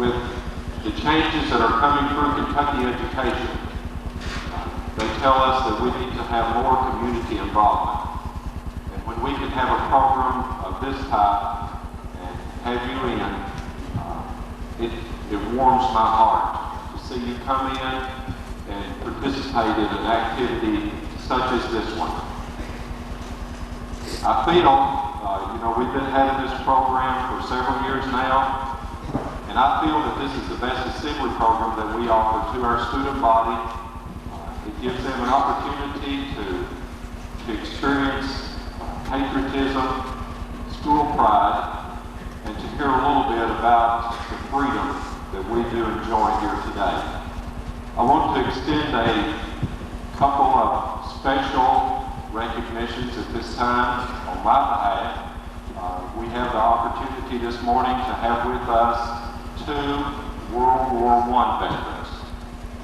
with the changes that are coming through Kentucky education, they tell us that we need to have more community involvement. And when we can have a program of this type and have you in, it warms my heart to see you come in and participate in an activity such as this one. I feel, we've been having this program for several years now, and I feel that this is the best assembly program that we offer to our student body. It gives them an opportunity to experience patriotism, school pride, and to hear a little bit about the freedom that we do enjoy here today. I want to extend a couple of special recognitions at this time on my behalf. We have the opportunity this morning to have with us 2 World War I veterans.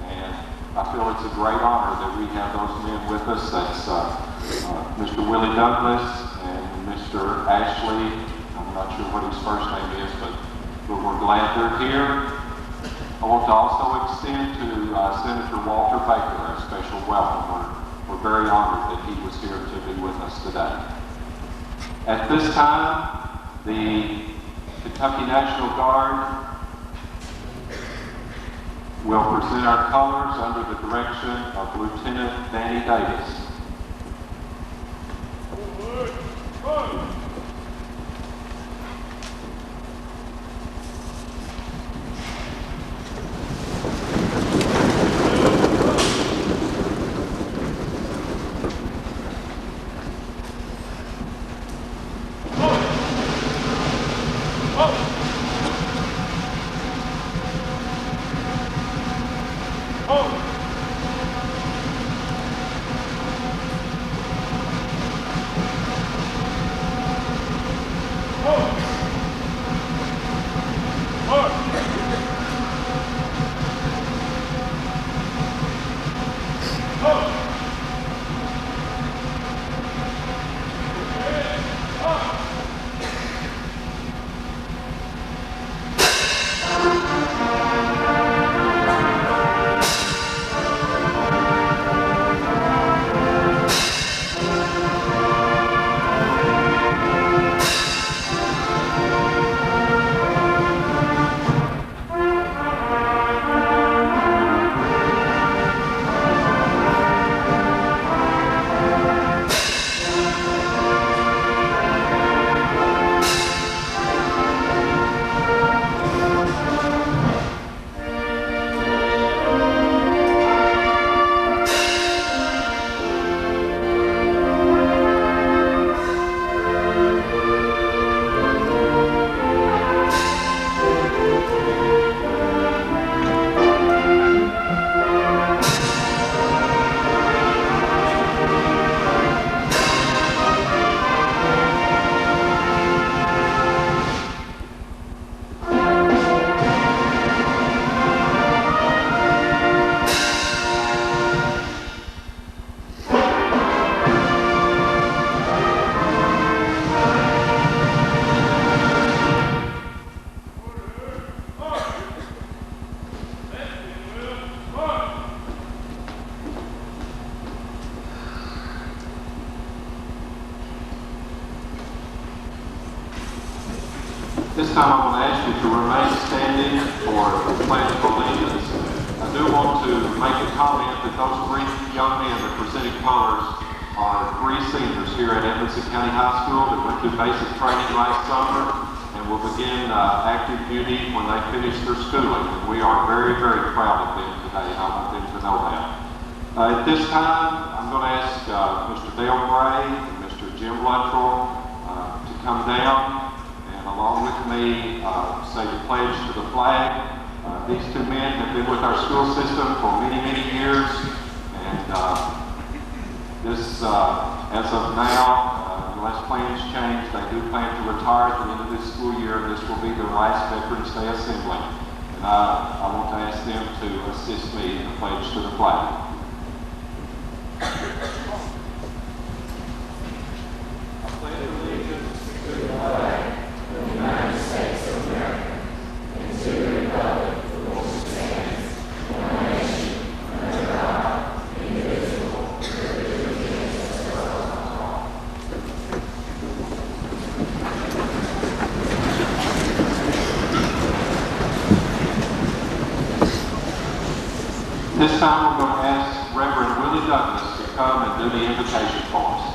And I feel it's a great honor that we have those men with us. That's Mr. Willie Douglas and Mr. Ashley. I'm not sure what his first name is, but we're glad they're here. I want to also extend to Senator Walter Baker a special welcome. We're very honored that he was here to be with us today. At this time, the Kentucky National Guard will present our colors under the direction of Lieutenant Danny Davis. This time I'm going to ask you to remain standing for the Pledge of Allegiance. I do want to make a comment that those 3 young men that presented colors are 3 seniors here at Edmonson County High School that went through basic training last summer and will begin active duty when they finish their schooling. And we are very, very proud of them today, and I want them to know that. At this time, I'm going to ask Mr. Dale Gray and Mr. Jim Luttrell to come down and along with me say the pledge to the flag. These 2 men have been with our school system for many, many years, and this, as of now, unless plans change, they do plan to retire at the end of this school year, and this will be their last Veterans Day assembly. And I want to ask them to assist me in the pledge to the flag. I pledge allegiance to the flag of the United States of America and to the republic This time we're going to ask Reverend Willie Douglas to come and do the invitation for us.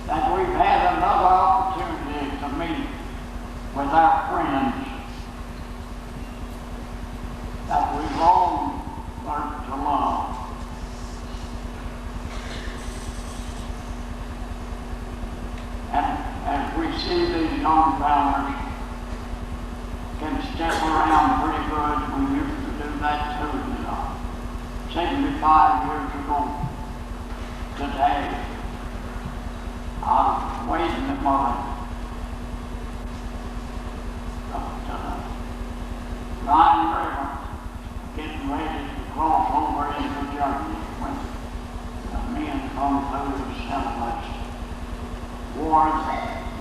That we've had another opportunity to meet with our friends that we've long learned to love. And as we see these young fellas can step around pretty good, we used to do that too, 75 years ago today. I was wading the mud up to the Rhine River, getting ready to cross over into Germany when the men come through the celebration. War,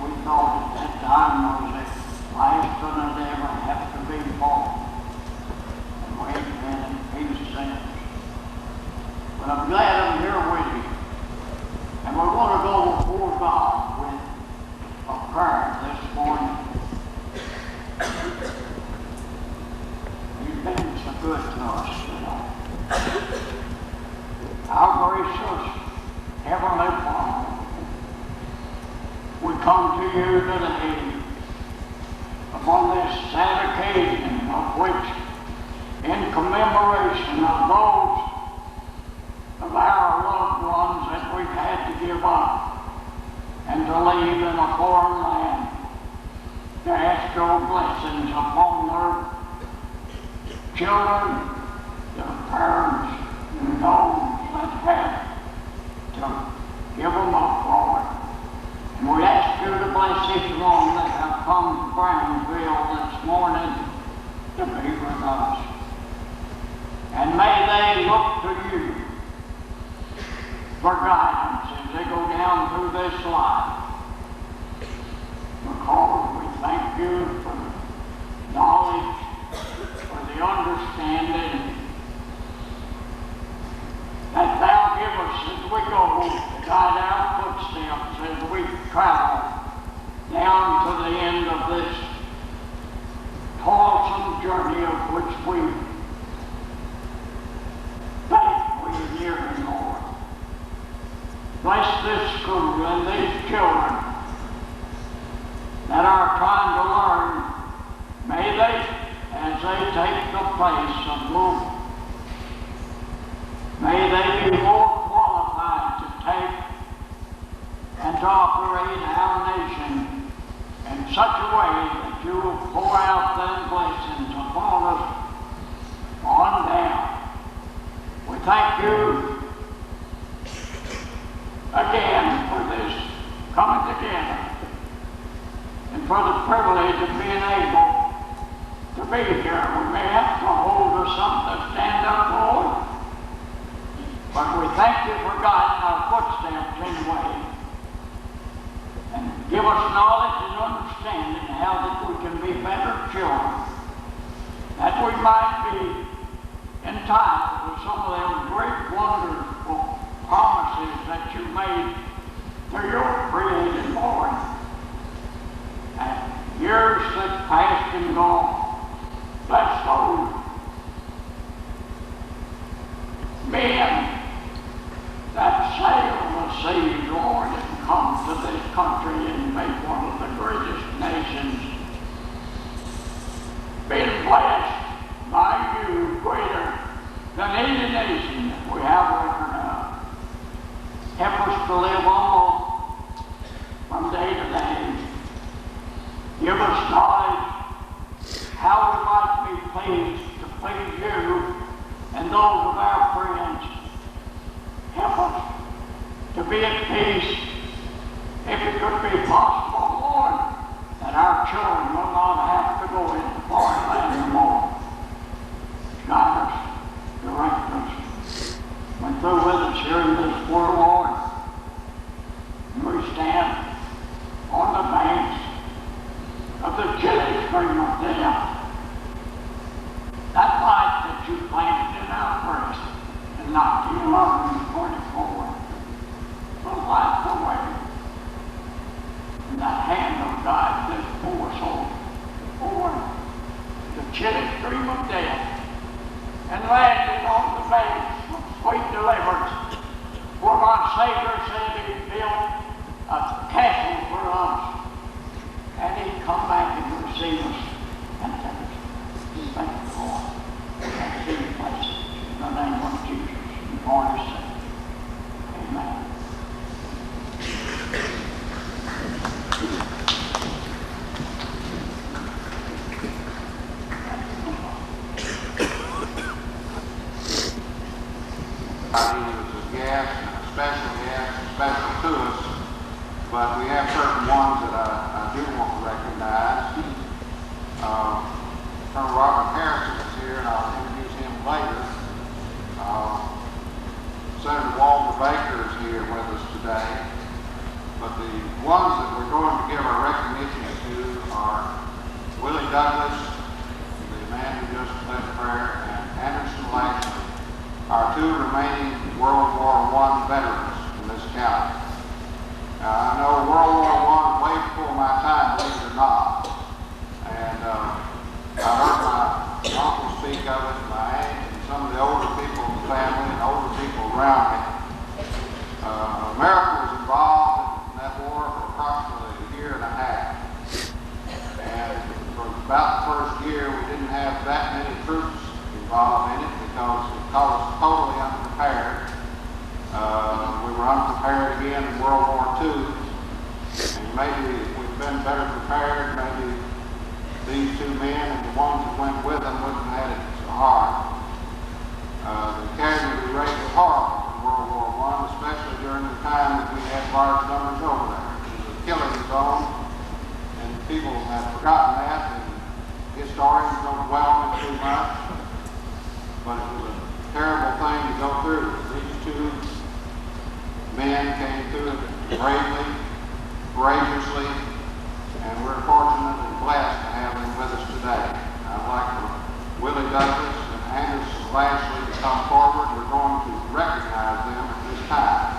we thought at that time was the last one that ever have to be fought. And we ain't had any peace since. But I'm glad I'm here with you. And we're going to go before God with a prayer this morning. You've been so good to us today. Our gracious Heavenly Father, we come to you today upon this sad occasion of which, in commemoration of those of our loved ones that we've had to give up and to leave in a foreign land, to ask your blessings upon their children, their parents, and those that have to give them up, Lord. And we ask you to bless each one that have come to Brownsville this morning to be with us. And may they look to you for guidance as they go down through this life. Because we thank you for the knowledge, for the understanding that thou give us as we go to guide our footsteps as we travel down to the end of this toilsome journey of which we thank we hear, Lord. Bless this school and these children that are trying to learn. May they, as they take the place of movement, may they be more qualified to take and to operate our nation in such a way that you will pour out them blessings upon us on down. We thank you again for this coming together and for the privilege of being able to be here. We may have to hold us something to stand up, Lord, but we thank you for guiding our footsteps anyway, and give us knowledge and understanding how that we can be better children, that we might be entitled to some of them great wonderful promises that you made to your created Lord. And years that passed and gone, bless those men that sailed the seas, Lord, and come to this country and make one of the greatest nations. Being blessed by you greater than any nation that we have record of. Help us to live humble from day to day. Give us knowledge how we might be pleased to please you and those of our friends. Help us to be at peace, if it could be possible, Lord, that our children will not have to go into foreign land anymore. Guide us 1944, was wiped away. And the hand of God just poured so over the chilly stream of death and landed on the banks of sweet deliverance, where my Savior said He built a castle for us, and He'd come back and receive us and take us. Thank you, Lord. That's the place. In the name of Jesus, and Lord is saved. Amen. Special to us, but we have certain ones that I do want to recognize. Colonel Robert Harrison is here, and I'll introduce him later. Senator Walter Baker is here with us today, but the ones that we're going to give our recognition to are Willie Douglas, the man who just led prayer, and Anderson Lashley, our two remaining World War I veterans in this county. I know World War I way before my time, believe it or not. And I heard my uncle speak of it, my aunt, and some of the older people in the family and older people around me. America was involved in that war for approximately a year and a half. And for about the first year, we didn't have that many troops involved in it because it caught us totally unprepared. We were unprepared again in World War II, and maybe if we'd been better prepared, maybe these two men and the ones that went with them wouldn't have had it so hard. The casualty rate was horrible in World War I, especially during the time that we had large numbers over there. It was a killing zone, and people have forgotten that, and historians don't dwell on it too much, but it was a terrible thing to go through. These two men came through it bravely, courageously, and we're fortunate and blessed to have them with us today. I'd like for Willie Douglas and Anderson Lashley to come forward. We're going to recognize them at this time.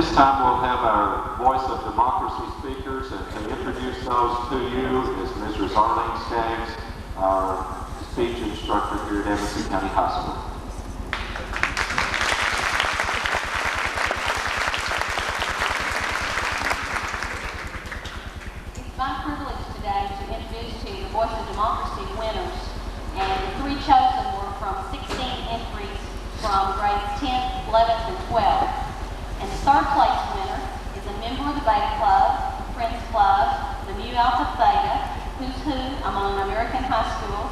this time, we'll have our Voice of Democracy speakers, and to introduce those to you is Mrs. Arlene Skaggs, our speech instructor here at Edmonson County High School. It's my privilege today to introduce to you the Voice of Democracy winners, and the three chosen were from 16 entries from grades 10th, 11th, and 12th. And the third place winner is a member of the Beta Club, Friends Club, the Mu Alpha Theta, Who's Who among American high schools.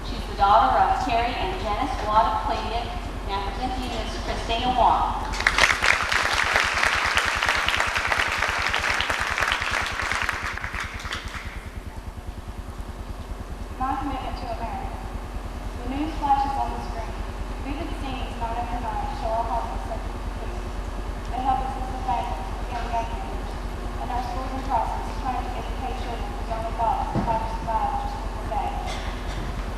She's the daughter of Terry and Janice Watt of Cleveland. Now presenting you Ms. Christina Watt. My commitment to America. The news flashes on the screen. Vivid scenes night after night show our hearts in such peace. They help us as a family, young gang members, and our schools and crisis trying to educate children whose only thoughts are how to survive just one more day.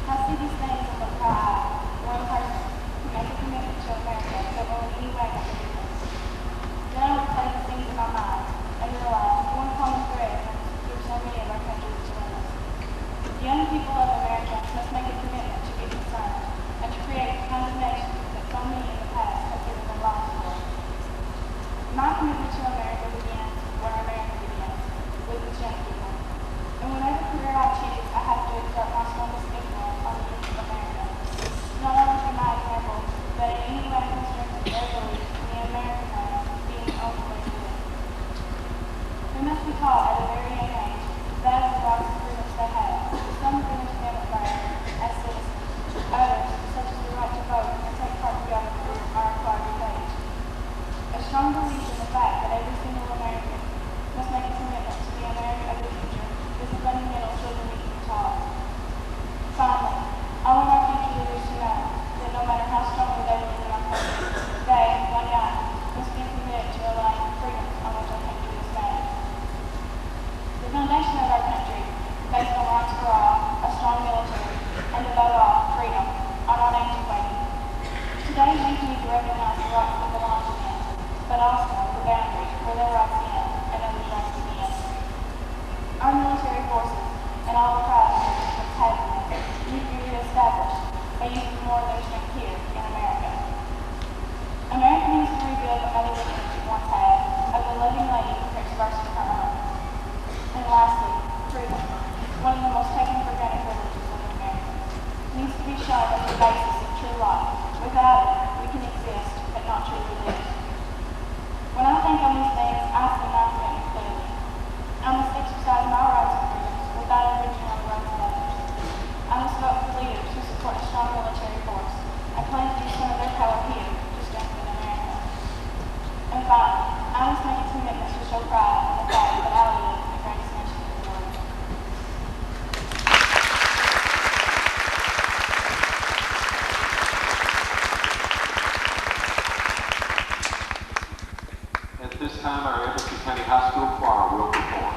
I see these things and look high, one person who makes a commitment to America so only any way I can do this. Then I replay the things in my mind and realize one common thread through so many of our country's dilemmas. The young people of America must make a commitment to get concerned and to create the kind of nation that so many in the past have given their lives for. My commitment to America begins where America begins, with its young people. And whatever career I choose, I have to exert my strongest influence on the youth of America. Not only through my example, but in any way I can strengthen their belief in the American way being the only way to live. We must be taught at a very young age that is the rights and freedoms they have. Some freedoms demonstrated as citizens. Others, such as the right to vote and take part in government, are acquired with age. A strong belief in the fact that every single American must make a commitment to the America of the future is a fundamental children need to be taught. Finally, I want our future leaders to know that no matter how strongly they believe in our country, they, one young, must be committed to allowing the freedoms on which our country is made. The foundation of our country, based on rights for all, a strong military, and above all, freedom, are not antiquated. Today we need to recognize the rights that belong to them, but also the boundaries where their rights end and others' rights begin. Our military forces and all the pride and systems have them need to be reestablished by using more of their strength here in America. America needs to rebuild the mother image it once had of the loving lady who takes first for her home. And lastly, freedom, one of the most taken for granted privileges of Americans, needs to be shown as the basis of true life. Without it, we can exist but not truly live. When I think on these things, I see my commitment clearly. I must exercise my rights and freedoms without infringing on the rights of others. I must vote for leaders who support a strong military force and plan to use some of their power here to strengthen America. And finally, I must make a commitment to show pride in the fact that I live in the greatest nation in the world. At this time, our Edmonson County High School choir will perform.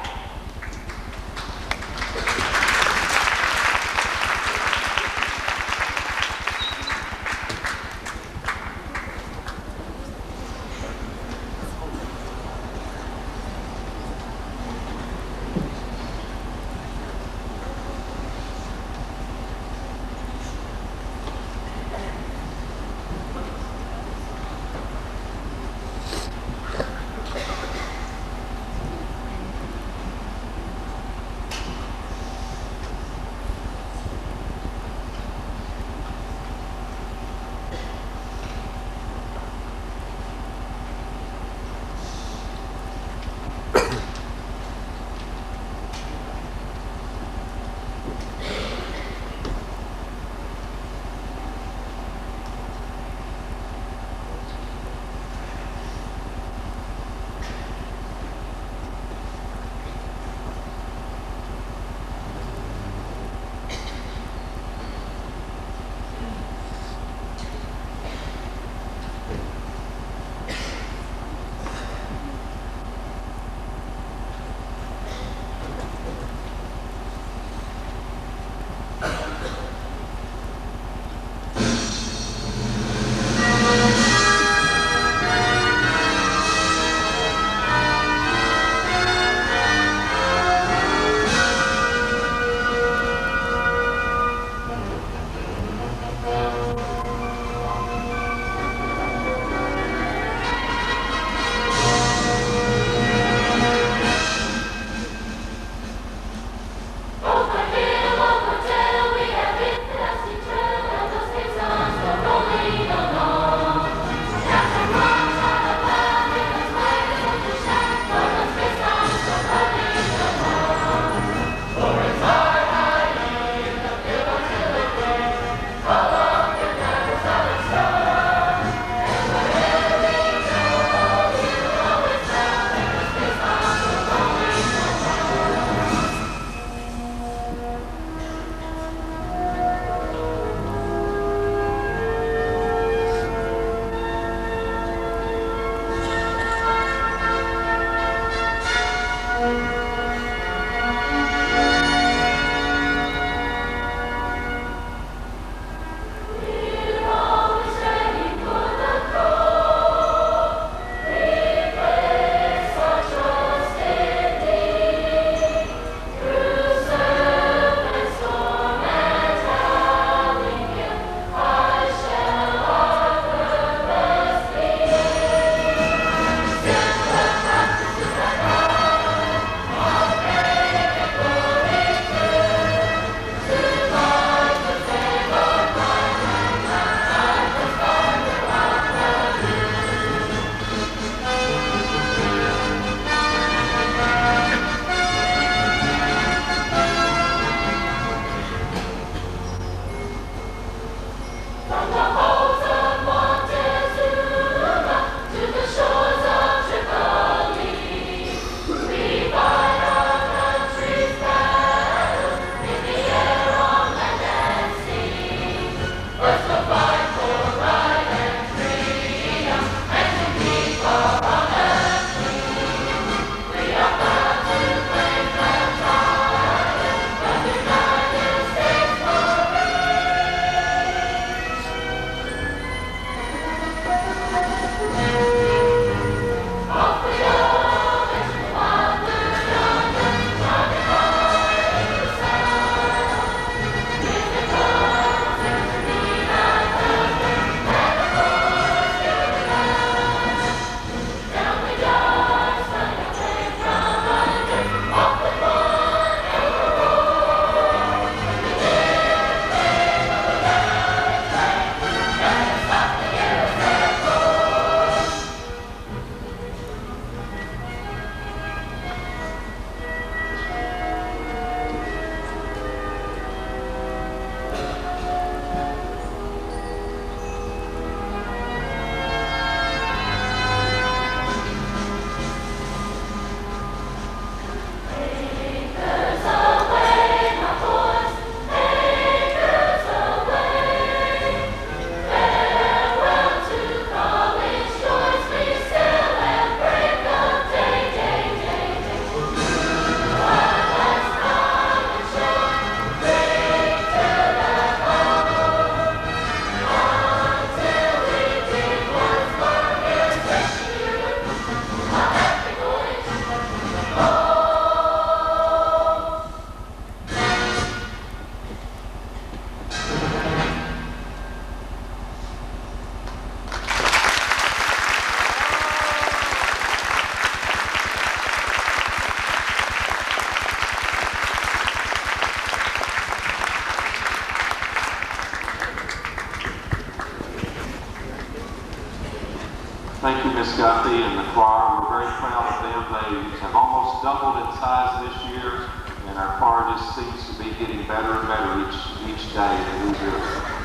Scuffy and the choir. We're very proud of them. They have almost doubled in size this year, and our choir just seems to be getting better and better each day that we do it.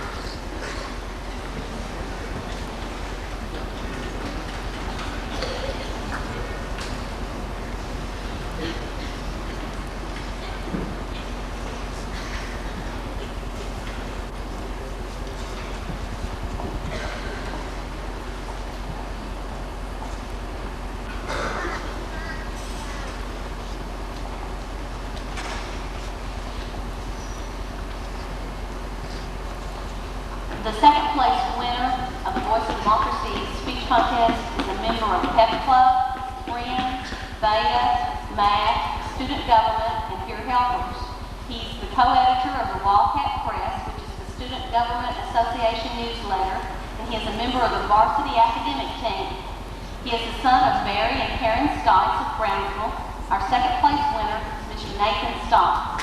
The second place winner of the Voice of Democracy speech contest is a member of Pep Club, Friends, Beta, MAC, Student Government, and Peer Helpers. He's the co-editor of the Wildcat Press, which is the Student Government Association newsletter, and he is a member of the varsity academic team. He is the son of Barry and Karen Stites of Brownsville. Our second place winner is Mr. Nathan Stott.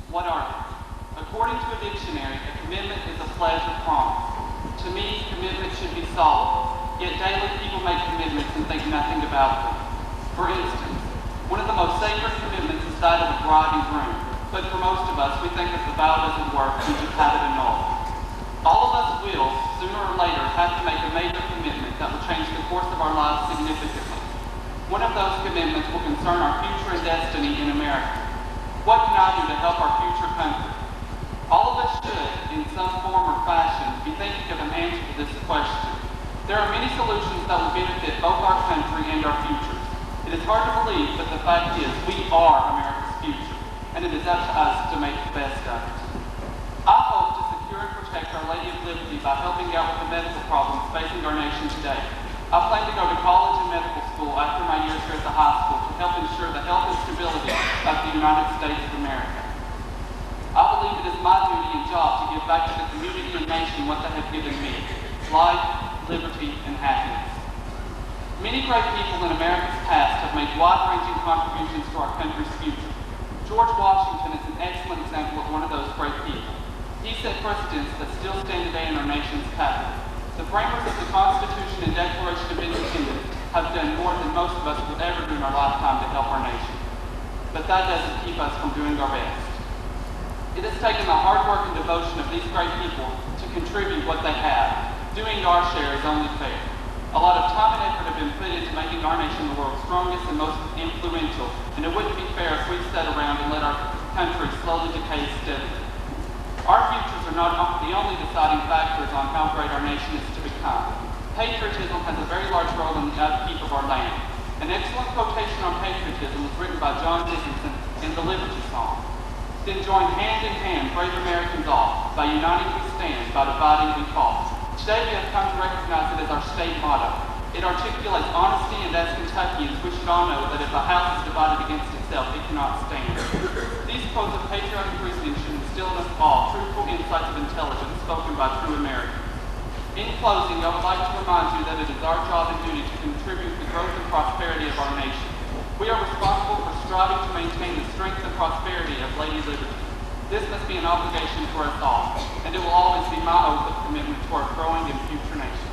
What are they? According to a dictionary, a commitment is a pledge or promise. To me, commitment should be solid, yet daily people make commitments and think nothing about them. For instance, one of the most sacred commitments is that of a bride and groom, but for most of us, we think that the vow doesn't work, we just have it annulled. All of us will, sooner or later, have to make a major commitment that will change the course of our lives significantly. One of those commitments will concern our future and destiny in America. What can I do to help our future country? All of us should, in some form or fashion, be thinking of an answer to this question. There are many solutions that will benefit both our country and our futures. It is hard to believe, but the fact is, we are America's future, and it is up to us to make the best of it. I hope to secure and protect Our Lady of Liberty by helping out with the medical problems facing our nation today. I plan to go to college and medical school after my years here at the high school to help ensure the health and stability of the United States of America. I believe it is my duty and job to give back to the community and nation what they have given me: life, liberty, and happiness. Many great people in America's past have made wide-ranging contributions to our country's future. George Washington is an excellent example of one of those great people. He set precedents that still stand today in our nation's capital. The framers of the Constitution and Declaration of Independence have done more than most of us will ever do in our lifetime to help our nation. But that doesn't keep us from doing our best. It has taken the hard work and devotion of these great people to contribute what they have. Doing our share is only fair. A lot of time and effort have been put into making our nation the world's strongest and most influential, and it wouldn't be fair if we sat around and let our country slowly decay steadily. Our futures are not the only deciding factors on how great our nation is to become. Patriotism has a very large role in the upkeep of our land. An excellent quotation on patriotism was written by John Dickinson in the Liberty Song. Then join hand in hand, brave Americans all, by uniting we stand, by dividing we fall. Today we have come to recognize it as our state motto. It articulates honesty, and as Kentuckians, we should all know that if a house is divided against itself, it cannot stand. These quotes of patriotic reasoning should instill in us all truthful insights of intelligence spoken by true Americans. In closing, I would like to remind you that it is our job and duty to contribute to the growth and prosperity of our nation. We are responsible for striving to maintain the strength and prosperity of Lady Liberty. This must be an obligation for us all, and it will always be my oath of commitment to our growing and future nation.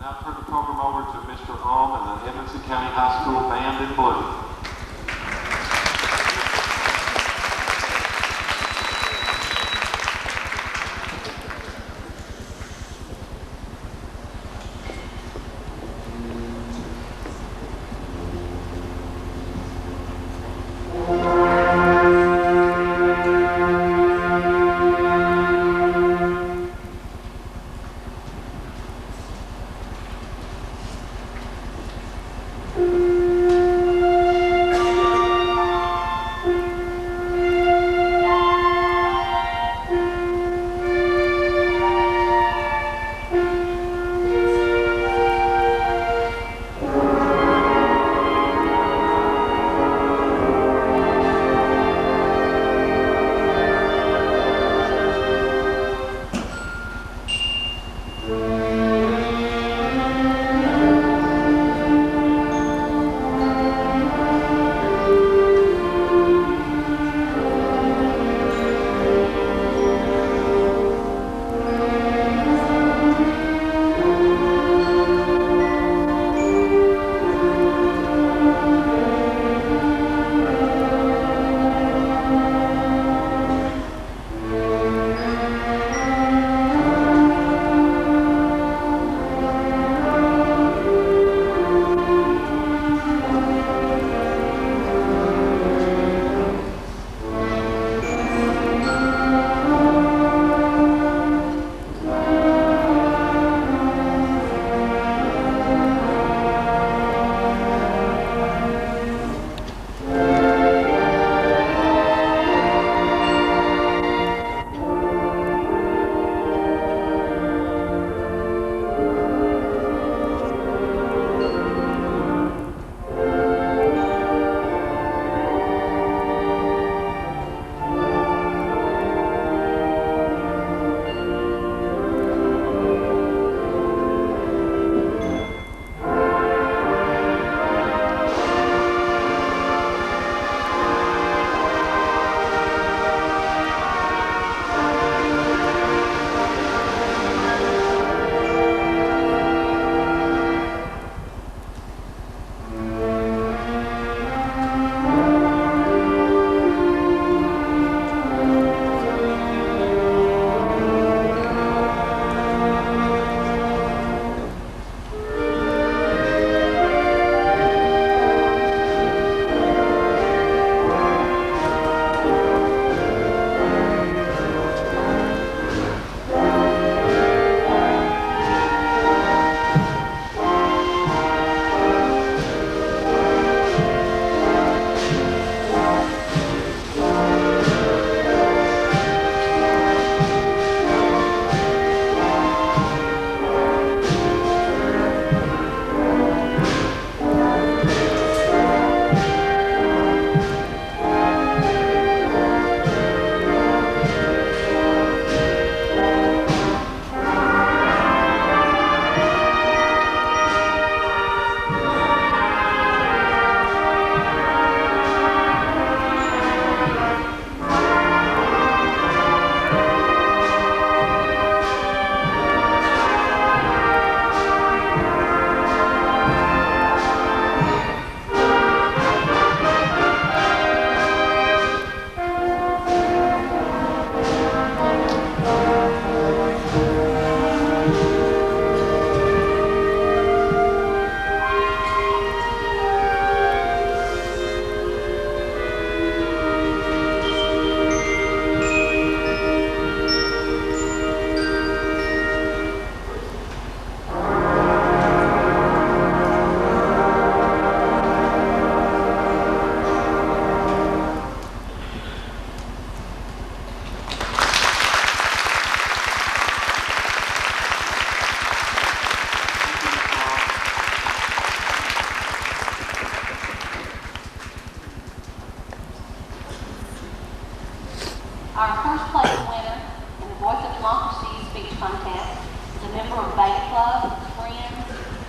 Now turn the program over to Mr. and the Edmonson County High School Band in Blue.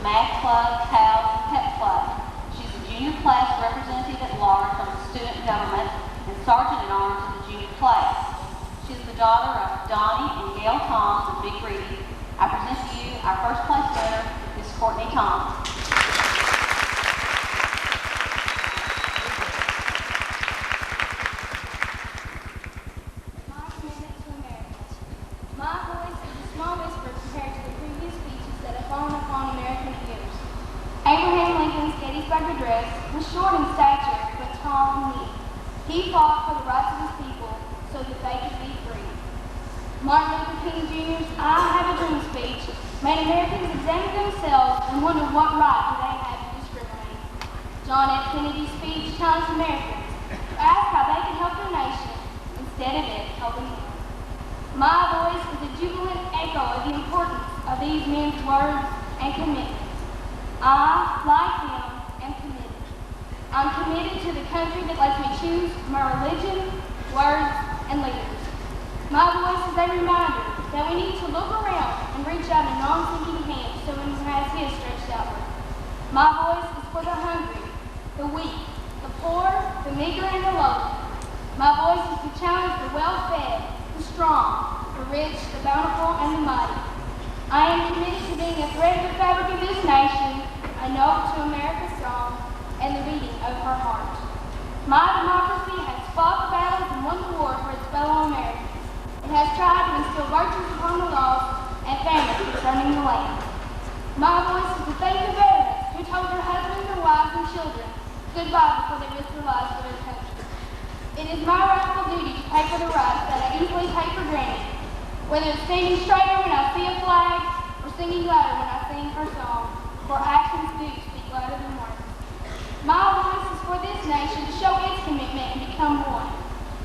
Math Club, PALS, and Pep Club. She's a junior class representative at large from the student government and sergeant at arms of the junior class. She is the daughter of Donnie and Gail Toms of Big Reedy. I present to you our first place winner, Miss Courtney Toms. My commitment to America. My voice is a small whisper compared to the previous speeches that have fallen upon American ears. Abraham Lincoln's Gettysburg Address was short in stature, but tall in need. He fought for the rights of his people so that they could be free. Martin Luther King Jr.'s I Have a Dream speech made Americans examine themselves and wonder what right do they have to discriminate. John F. Kennedy's speech challenged Americans to ask how they could help their nation instead of it helping them. My voice is a jubilant echo of the importance of these men's words and commitments. I, like them, am committed. I'm committed to the country that lets me choose my religion, words, and leaders. My voice is a reminder that we need to look around and reach out a non-sinking hand so someone has his stretched outward. My voice is for the hungry, the weak, the poor, the meager, and the lowly. My voice is to challenge the well-fed, the strong, the rich, the bountiful, and the mighty. I am committed to being a thread in the fabric of this nation, a note to America's song, and the beating of her heart. My democracy has fought the battles and won the war for its fellow Americans. It has tried to instill virtues upon the laws and families concerning the land. My voice is to thank the veterans who told their husbands, their wives, and children goodbye before they risked their lives for their country. It is my rightful duty to pay for the rights that I easily take for granted, whether it's standing straighter when I see a flag or singing louder when I sing her song, for actions do speak louder than words. My voice is for this nation to show its commitment and become one,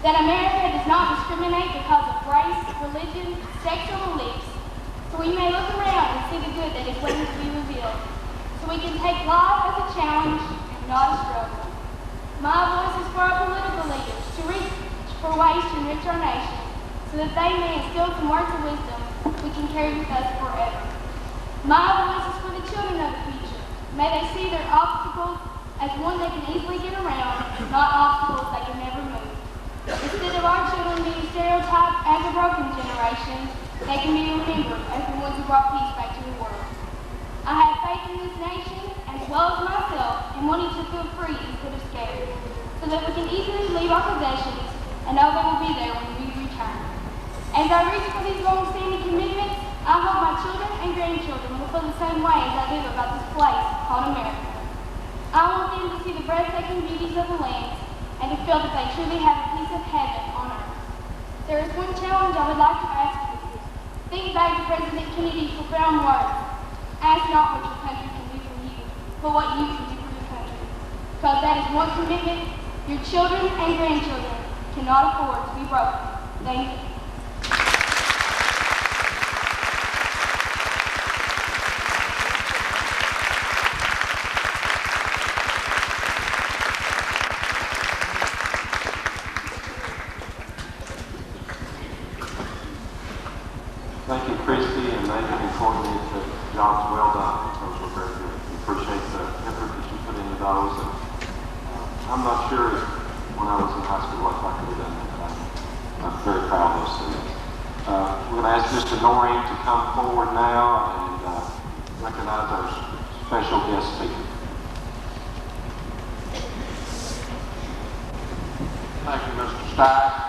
that America does not discriminate because of race, religion, sex, or beliefs, so we may look around and see the good that is waiting to be revealed, so we can take life as a challenge and not a struggle. My voice is for our political leaders to reach for ways to enrich our nation, so that they may instill some words of wisdom we can carry with us forever. My voice is for the children of the future. May they see their obstacles as one they can easily get around, not obstacles they can never move. Instead of our children being stereotyped as a broken generation, they can be remembered as the ones who brought peace back to the world. I have faith in this nation, as well as myself, in wanting to feel free instead of scared, so that we can easily leave our possessions and know they will be there when we return. As I reach for these long-standing commitments, I hope my children and grandchildren will feel the same way as I do about this place called America. I want them to see the breathtaking beauties of the land and to feel that they truly have a piece of heaven on earth. There is one challenge I would like to ask you. Think back to President Kennedy's profound words. Ask not what your country can do for you, but what you can do for your country. Because that is one commitment your children and grandchildren cannot afford to be broken. Thank you. Thank you, Christy, and Nathan and Courtney. The job's well done. Those were very good. We appreciate the effort that you put into those. And I'm not sure if when I was in high school if I could have done that, but I'm very proud of those students. We're going to ask Mr. Noreen to come forward now and recognize our special guest speaker. Thank you, Mr. Stice.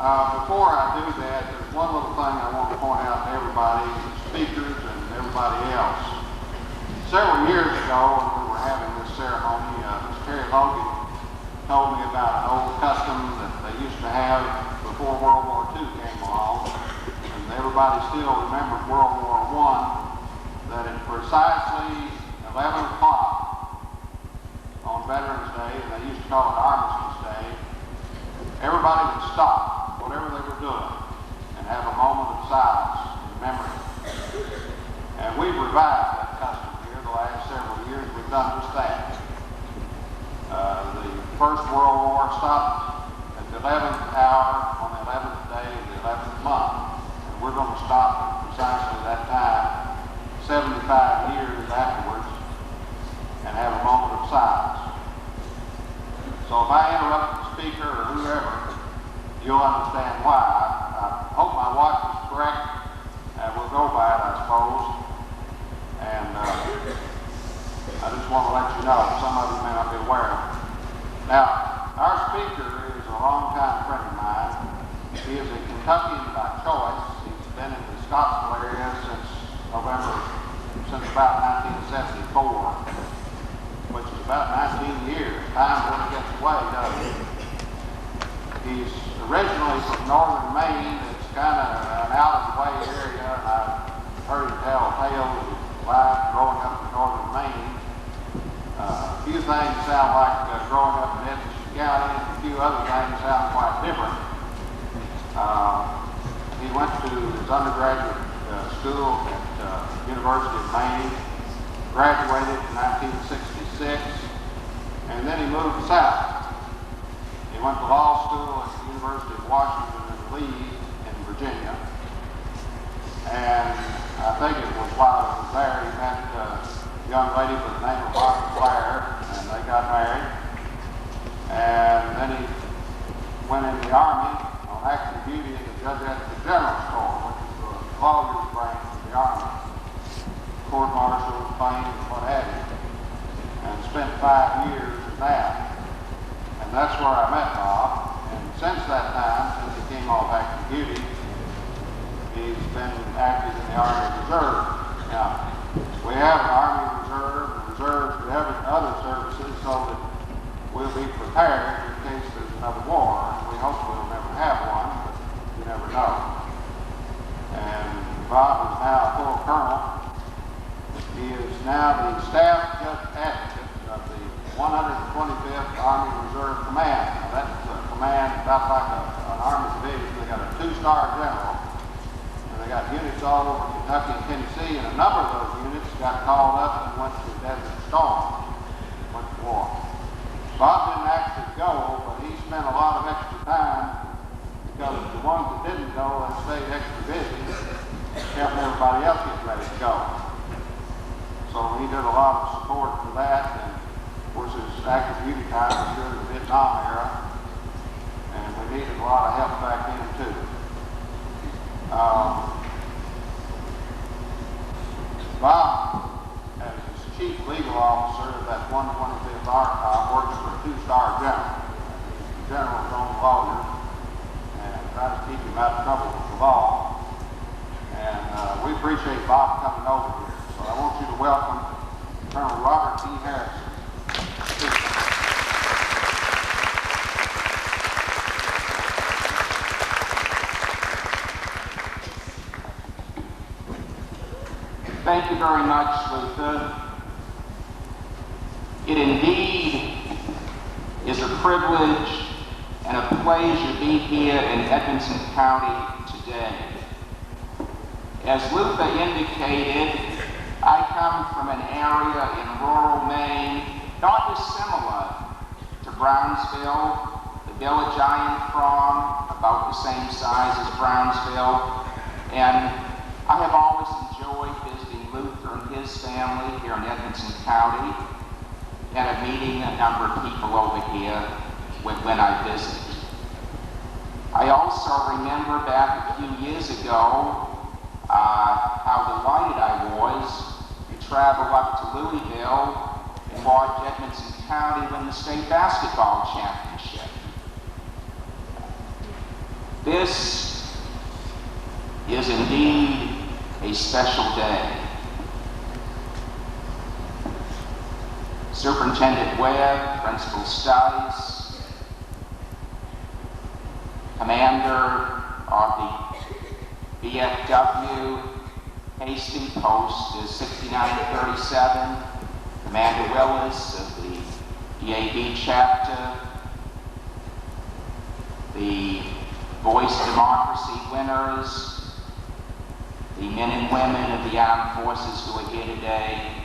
Before I do that, there's one little thing I want to point out to everybody, the speakers and everybody else. Several years ago, when we were having this ceremony, Ms. Terry Logan told me about an old custom that they used to have before World War II came along. And everybody still remembers World War I, that at precisely 11 o'clock on Veterans Day, and they used to call it Armistice Day, everybody would stop whatever they were doing and have a moment of silence in memory. And we've revived that custom here the last several years. We've done just that. The First World War stopped at the 11th hour on the 11th day of the 11th month. And we're going to stop at precisely that time 75 years afterwards and have a moment of silence. So if I interrupt the speaker or whoever, you'll understand why. I hope my watch is correct. We'll go by it, I suppose. And I just want to let you know, some of you may not be aware of it. Now, our speaker is a longtime friend of mine. He is a Kentuckian by choice. He's been in the Scottsville area since about 1974, which is about 19 years. Time really gets away, doesn't it? He's originally from northern Maine. It's kind of an out-of-the-way area, and I've heard him tell tales of life growing up in northern Maine. A few things sound like growing up in Edmonson County, and a few other things sound quite different. He went to his undergraduate school at University of Maine, graduated in 1966, and then he moved south. He went to law school at the University of Washington in Lee in Virginia, and I think it was while he was there he met a young lady by the name of Margaret Blair, and they got married. And then he went in the Army on active duty in the Judge Advocate General Store, which is the lawyer's branch of the Army, court martials, claims, and what have you, and spent 5 years in that. And that's where I met Bob. And since that time, since he came off active duty, he's been active in the Army Reserve. Now, we have an Army Reserve, reserves for other services, so that we'll be prepared in case there's another war. We hope we'll never have one, but you never know. And Bob is now a full colonel. He is now the staff judge advocate of the 125th Army Reserve Command. Now that's a command about like an Army division. They got a 2-star general, and they got units all over Kentucky and Tennessee, and a number of those units got called up and went to the Desert Storm, went to war. Bob didn't actually go, but he spent a lot of extra time because the ones that didn't go, they stayed extra busy, helping everybody else get ready to go. So he did a lot of support for that, and of course his active duty time was during the Vietnam era, and we needed a lot of help back then too. Bob, as his chief legal officer of that 125th Archive, works for a 2-star general. The general's own lawyer, and tries to keep him out of trouble with the law. And we appreciate Bob coming over here. So I want you to welcome Colonel Robert E. Harrison. Thank you very much, Luther. It indeed is a privilege and a pleasure to be here in Edmonson County today. As Luther indicated, I come from an area in rural Maine not dissimilar to Brownsville, the village I am from, about the same size as Brownsville, and I have always enjoyed visiting Luther and his family here in Edmonson County, and of meeting a number of people over here when I visit. I also remember back a few years ago how delighted I was to travel up to Louisville and watch Edmonson County win the state basketball championship. This is indeed a special day. Superintendent Webb, Principal Stice, Commander of the VFW Hastings Post is 6937, Commander Willis of the EAB chapter, the Voice of Democracy winners, the men and women of the armed forces who are here today,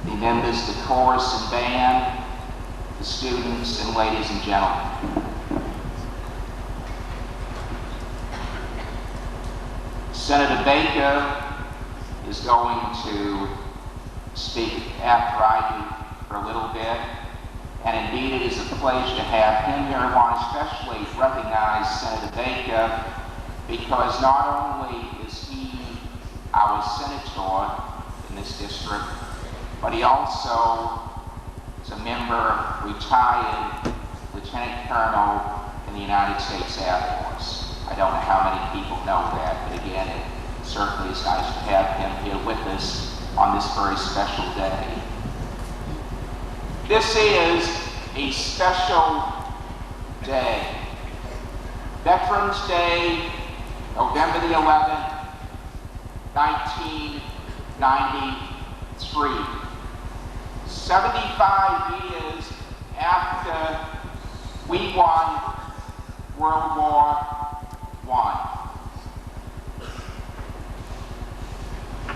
the members of the chorus and band, the students, and ladies and gentlemen. Senator Baker is going to speak after I do for a little bit. And indeed, it is a pleasure to have him here. I want to especially recognize Senator Baker because not only is he our senator in this district, but he also is a member, retired Lieutenant Colonel in the United States Air Force. I don't know how many people know that, but again, it certainly is nice to have him here with us on this very special day. This is a special day. Veterans Day, November the 11th, 1993. 75 years after we won World War I.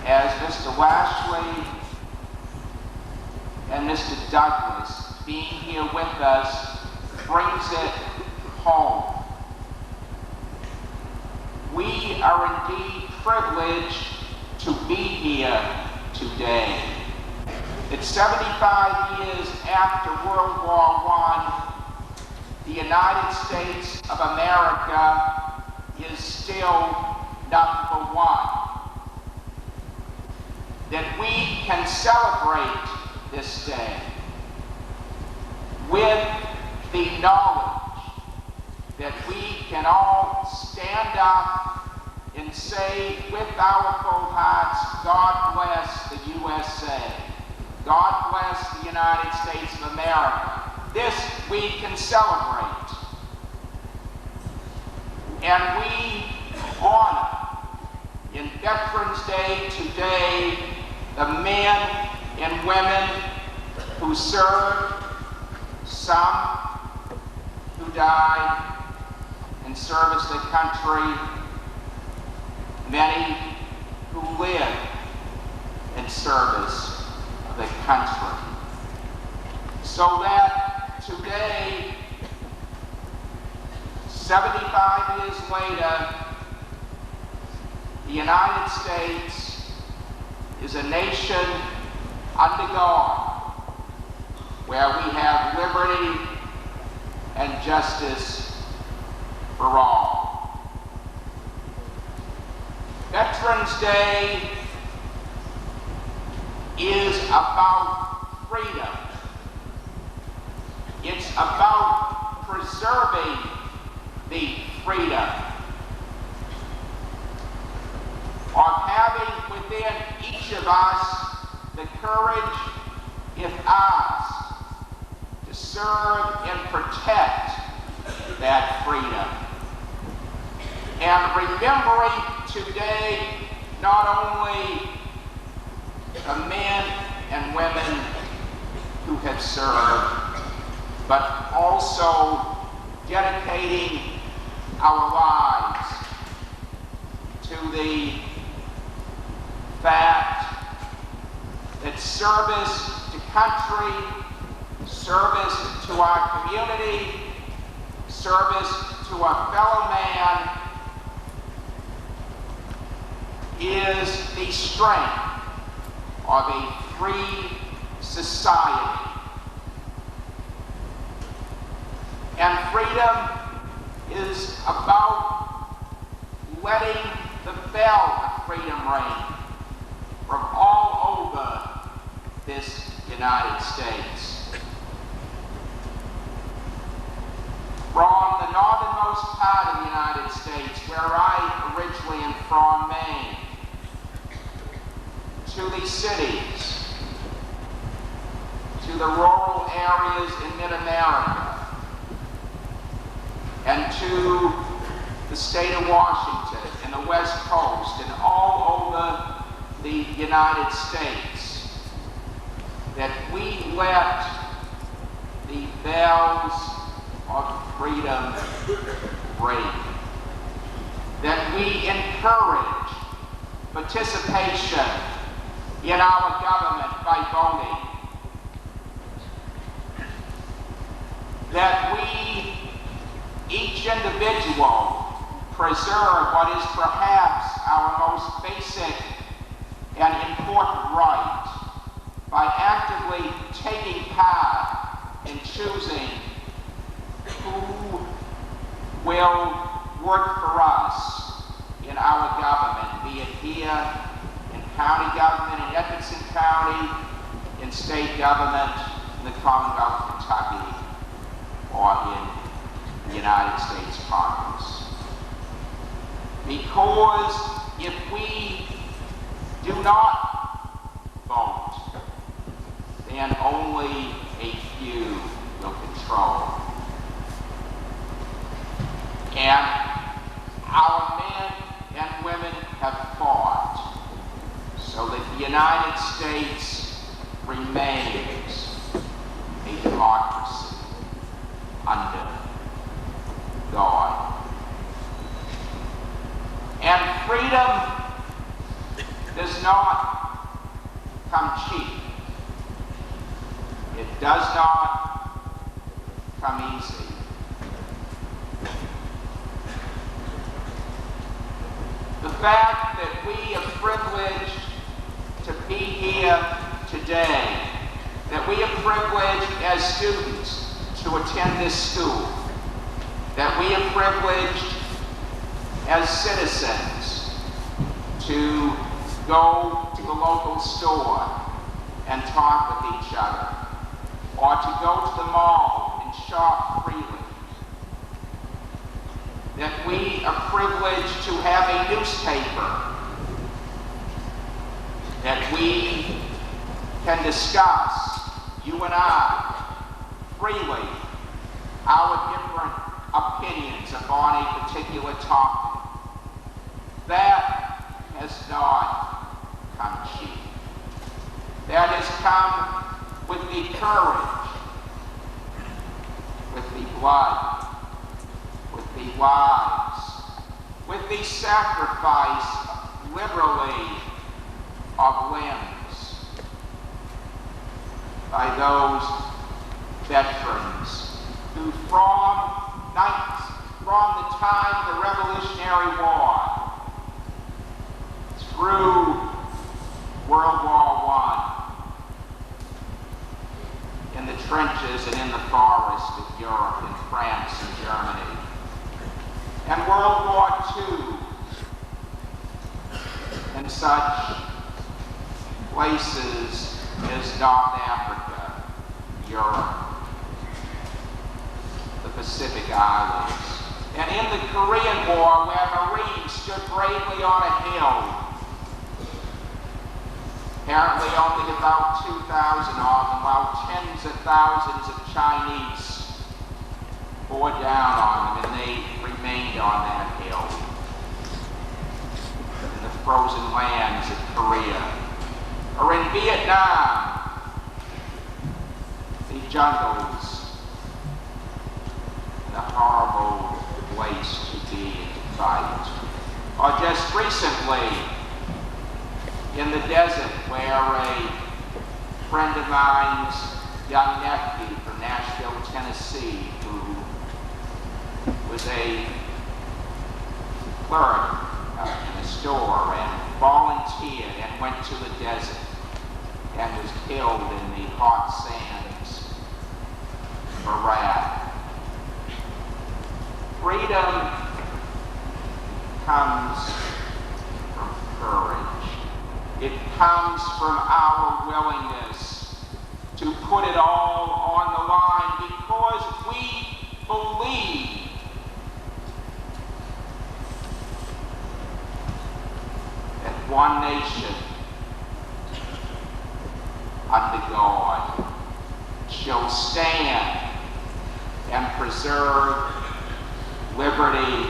As Mr. Lashley and Mr. Douglas being here with us brings it home. We are indeed privileged to be here today. It's 75 years after World War I, the United States of America is still number one. That we can celebrate this day with the knowledge that we can all stand up and say with our full hearts, God bless the USA. God bless the United States of America. This we can celebrate. And we honor in Veterans Day today the men and women who served, some who died in service to the country, many who live in service of the country. So that today, 75 years later, the United States is a nation under God, where we have liberty and justice for all. Veterans Day is about freedom. It's about preserving the freedom of having within each of us the courage, if ours, to serve and protect that freedom. And remembering today not only the men and women who have served, but also dedicating our lives to the fact that service to country, service to our community, service to our fellow man is the strength of a free society. And freedom is about letting the bell of freedom ring from all over this United States. From the northernmost part of the United States, where I originally am from, Maine, to the cities, to the rural areas in mid-America, and to the state of Washington and the West Coast and all over the United States, that we let the bells of freedom ring, that we encourage participation in our government by voting, that we, each individual, preserve what is perhaps our most basic and important right by actively taking part in choosing who will work for us in our government, be it here in county government in Edmonson County, in state government in the Commonwealth of Kentucky, or in the United States Congress. Because if we do not vote, then only a few will control. And our men and women have fought so that the United States remains a democracy under God. And freedom does not come cheap. It does not come easy. The fact that we are privileged to be here today, that we are privileged as students to attend this school, that we are privileged as citizens to go to the local store and talk with each other, or to go to the mall and shop freely, that we are privileged to have a newspaper, that we can discuss, you and I, freely, our different opinions upon a particular topic. That has not come cheap. That has come with the courage, with the blood, with the lives, with the sacrifice, liberally, of limbs by those veterans who from the time of the Revolutionary War through World War I, in the trenches and in the forest of Europe and France and Germany, and World War II in such places as North Africa, Europe, the Pacific Islands, and in the Korean War where Marines stood bravely on a hill. Apparently only about 2,000 of them, while tens of thousands of Chinese bore down on them, and they remained on that hill in the frozen lands of Korea. Or in Vietnam, the jungles, the horrible place to be and to fight. Or just recently, in the desert, where a friend of mine's young nephew from Nashville, Tennessee, who was a clerk in a store and volunteered and went to the desert and was killed in the hot sands of Iraq. Freedom comes from courage. It comes from our willingness to put it all on the line because we believe that one nation under God shall stand and preserve liberty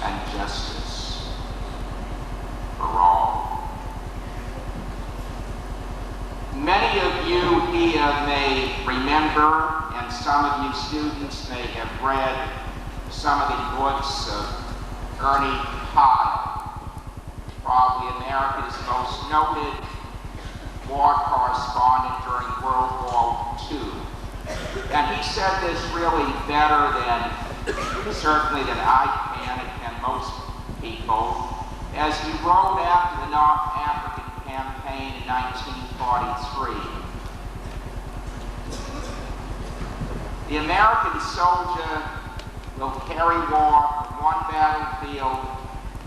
and justice for all. Many of you here may remember, and some of you students may have read some of the books of Ernie Kyle, probably America's most noted war correspondent during World War II. And he said this really better than, certainly than I can, and can most people as he rode after the North African campaign in 1943. The American soldier will carry war from one battlefield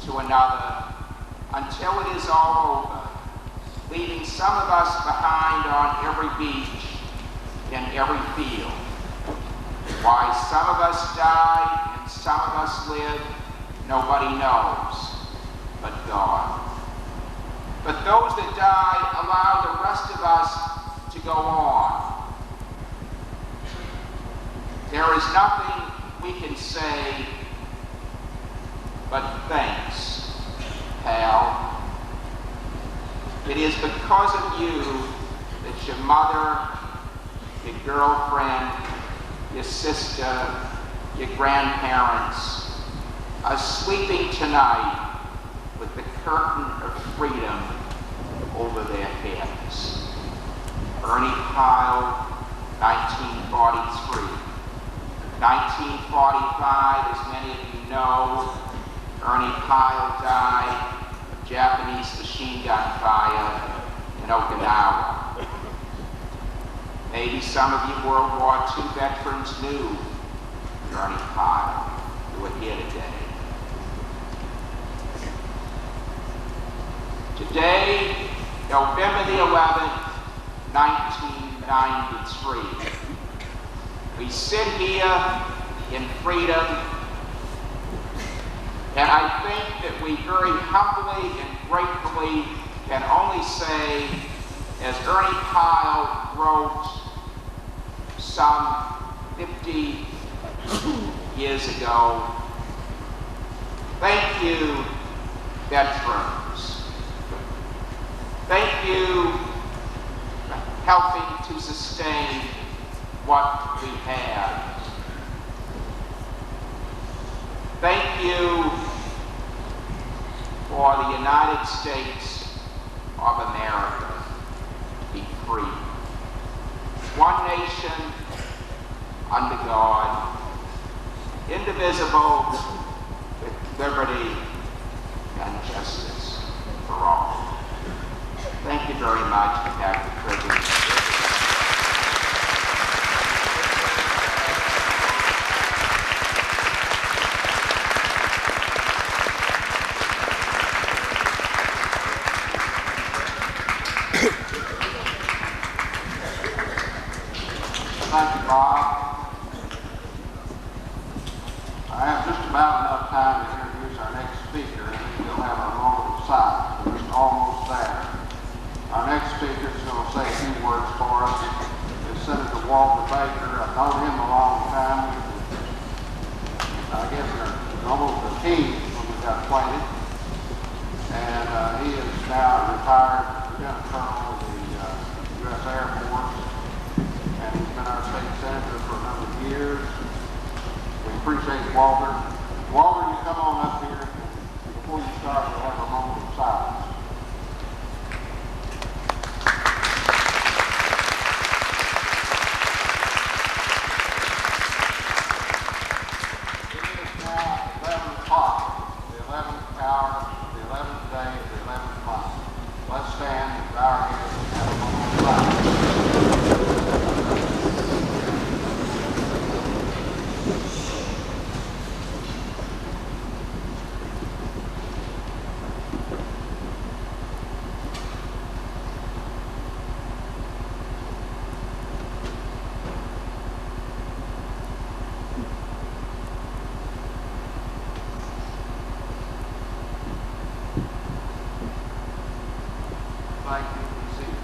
to another until it is all over, leaving some of us behind on every beach and every field. Why some of us died and some of us live, nobody knows but God. But those that died allow the rest of us to go on. There is nothing we can say but thanks, pal. It is because of you that your mother, your girlfriend, your sister, your grandparents are sleeping tonight with the curtain of freedom over their heads. Ernie Pyle, 1943. 1945, as many of you know, Ernie Pyle died of Japanese machine gun fire in Okinawa. Maybe some of you World War II veterans knew Ernie Pyle, who are here today. Today, November the 11th, 1993, we sit here in freedom, and I think that we very humbly and gratefully can only say, as Ernie Pyle wrote some 50 years ago, thank you, veterans. Thank you for helping to sustain what we have. Thank you for the United States of America. Be free. One nation under God, indivisible, with liberty and justice for all. Thank you very much for having the privilege. Thank you, Bob. I have just about enough time to introduce our next speaker, and then we'll have our moment of silence. We're just almost there. Our next speaker is going to say a few words for us. Is Senator Walter Baker. I've known him a long time. I guess we're almost a team when we got acquainted. And he is now a retired Lieutenant Colonel of the U.S. Air Force. And he's been our state senator for a number of years. We appreciate Walter. Walter, you come on up here. Before you start, we'll have a moment of silence. It is now 11 o'clock, the 11th hour, the 11th day of the 11th month. Let's stand and bow our heads and have a moment of silence. Thank you. Be seated.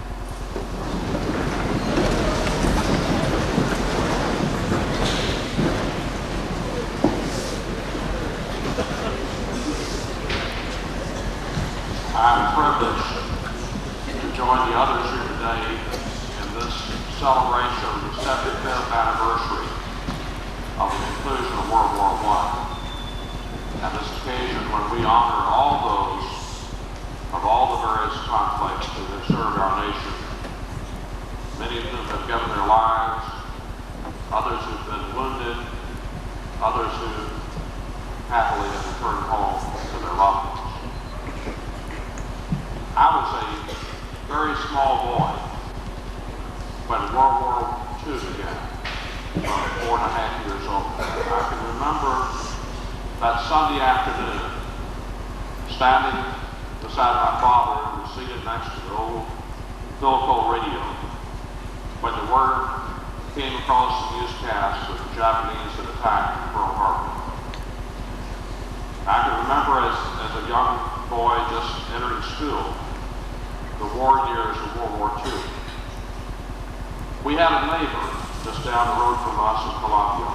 I'm privileged to join the others here today in this celebration of the 75th anniversary of the conclusion of World War I. And this occasion when we honor all those of all the various conflicts that have served our nation. Many of them have given their lives, others who've been wounded, others who happily have returned home to their lives. very small boy when World War II began, about 4.5 years old. I can remember that Sunday afternoon, standing beside my father, who was seated next to the old Philco radio, when the word came across the newscast that the Japanese had attacked Pearl Harbor. I can remember as a young boy just entering school, the war years of World War II. We had a neighbor just down the road from us in Columbia.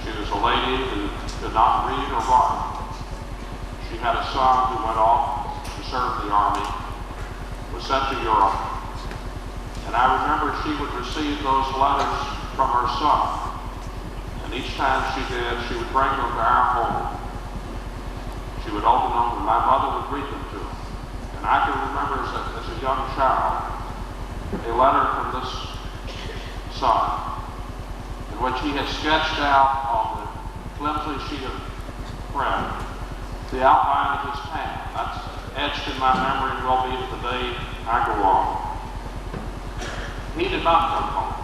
She was a lady who could not read or write. She had a son who went off to serve in the Army, was sent to Europe. And I remember she would receive those letters from her son. And each time she did, she would bring them to our home. She would open them and my mother would read them to him. And I can remember as a young child, a letter from this son in which he had sketched out on the flimsy sheet of print the outline of his town. That's etched in my memory and will be to the day I go on. He did not come home.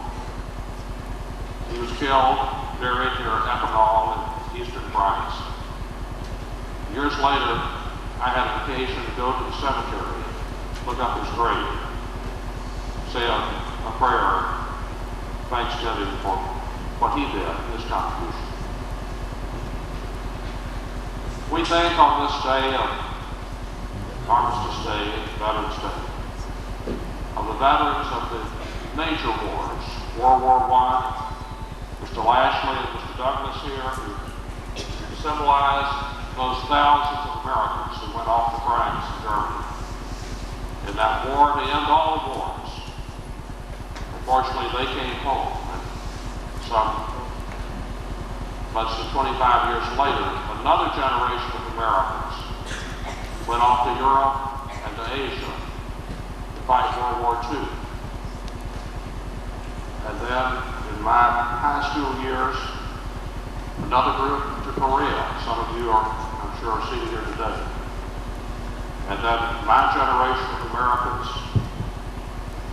He was killed, buried near Epinal in eastern France. Years later, I had an occasion to go to the cemetery, look up his grave, say a prayer, thanksgiving for what he did, his contribution. We think on this day of Armistice Day, Veterans Day, of the veterans of the major wars, World War I, Mr. Lashley and Mr. Douglas here, who symbolize those thousands of Americans who went off to France and Germany in that war to end all wars. Unfortunately, they came home, and some less than 25 years later, another generation of Americans went off to Europe and to Asia to fight World War II. And then, in my high school years, another group to Korea. Some of you are, I'm sure, are seated here today. And then my generation of Americans,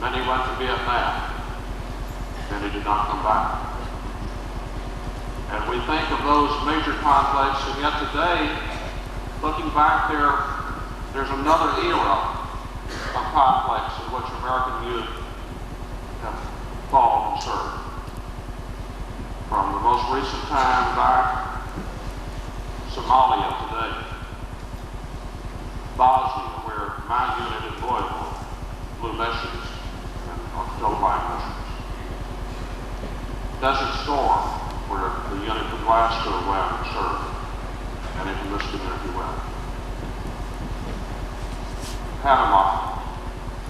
many went to Vietnam. Many did not come back. And we think of those major conflicts, and yet today, looking back there's another era of conflicts in which American youth have fought and served. From the most recent time back, Somalia today, Bosnia, where my unit in Louisville blew missions and artillery missions. Desert Storm, where the unit from Glasgow went and served, and into this community went. Panama,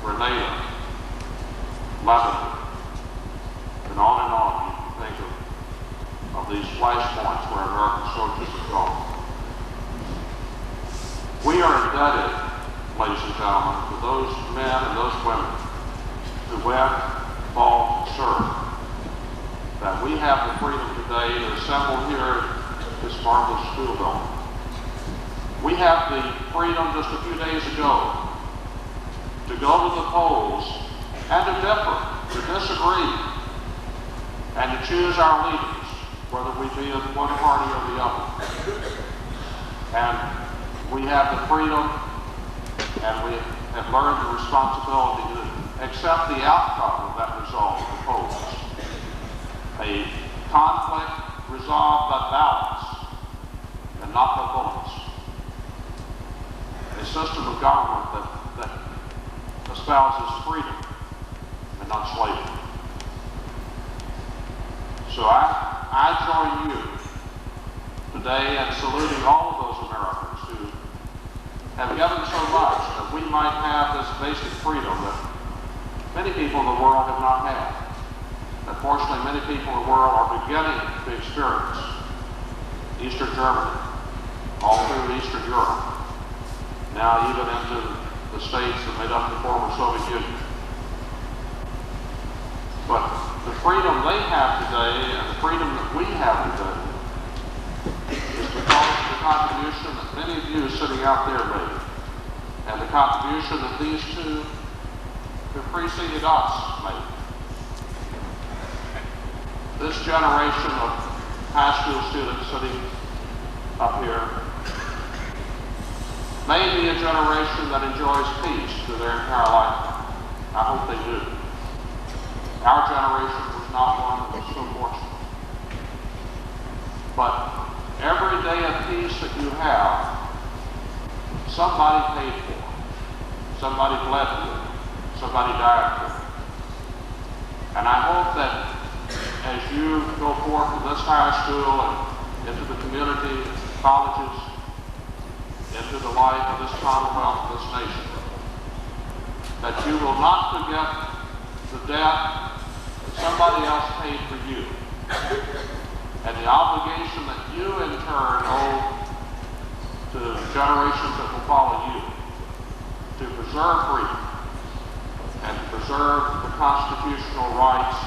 Grenada, Lebanon, and on you can think of these flashpoints where American soldiers have gone. We are indebted, ladies and gentlemen, to those men and those women who went, fought, and served, that we have the freedom today to assemble here at this marvelous school building. We have the freedom just a few days ago to go to the polls and to differ, to disagree, and to choose our leaders, whether we be of one party or the other. And we have the freedom and we have learned the responsibility to accept the outcome of that result of the polls. A conflict resolved by ballots and not by bullets. A system of government that espouses freedom and not slavery. So I join you today in saluting all of those Americans who have given so much that we might have this basic freedom that many people in the world have not had. Unfortunately, many people in the world are beginning to experience. Eastern Germany, all through Eastern Europe, now even into the states that made up the former Soviet Union. But the freedom they have today and the freedom that we have today is because of the contribution that many of you sitting out there made and the contribution that these two who preceded us made. This generation of high school students sitting up here may be a generation that enjoys peace through their entire lifetime. I hope they do. Our generation was not one that was so fortunate. But every day of peace that you have, somebody paid for. Somebody bled for. Somebody died for. And I hope that as you go forth to this high school and into the community, colleges, into the life of this Commonwealth, this nation, that you will not forget the debt that somebody else paid for you, and the obligation that you in turn owe to generations that will follow you, to preserve freedom and to preserve the constitutional rights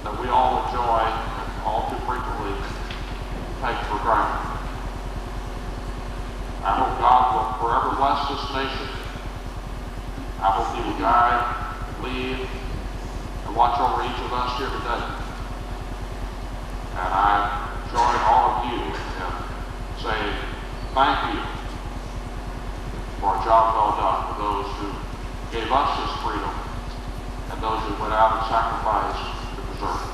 that we all enjoy and all too frequently take for granted. I hope God will forever bless this nation. I hope He will guide, lead, and watch over each of us here today. And I join all of you in saying thank you for a job well done for those who gave us this freedom and those who went out and sacrificed to preserve it.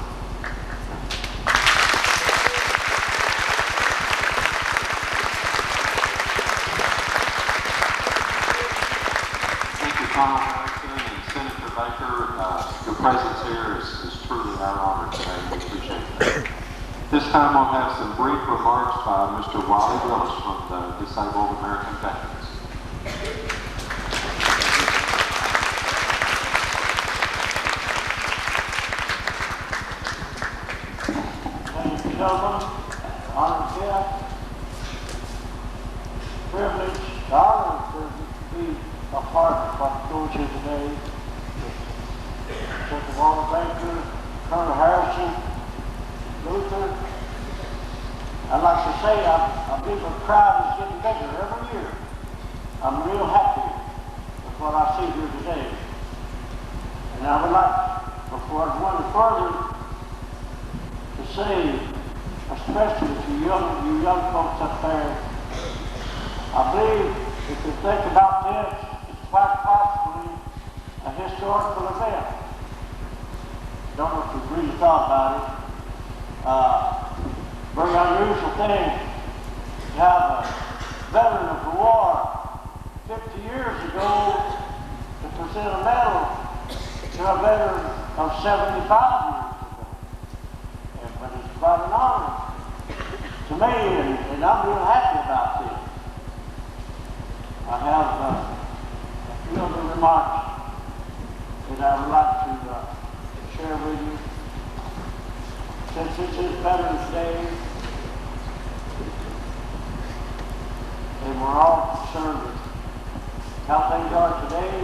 Colonel Harrison and Senator Baker, your presence here is truly our honor today. We appreciate that. This time we'll have some brief remarks by Mr. Wiley Willis from the Disabled American Veterans. Ladies and gentlemen, honored guests, privilege, the honor and privilege to be a part of what goes here today. Senator Walter Baker, Colonel Harrison, Luther. I'd like to say I believe the crowd is getting bigger every year. I'm real happy with what I see here today. And I would like, before I go any further, to say, especially to you young folks up there, I believe if you think about this, quite possibly a historical event. Don't know if you've really thought about it. Very unusual thing to have a veteran of the war 50 years ago to present a medal to a veteran of 75 years ago. But it's quite an honor to me, and I'm real happy about this. I have few other remarks that I would like to share with you. Since this is Veterans Day, and we're all concerned with how things are today,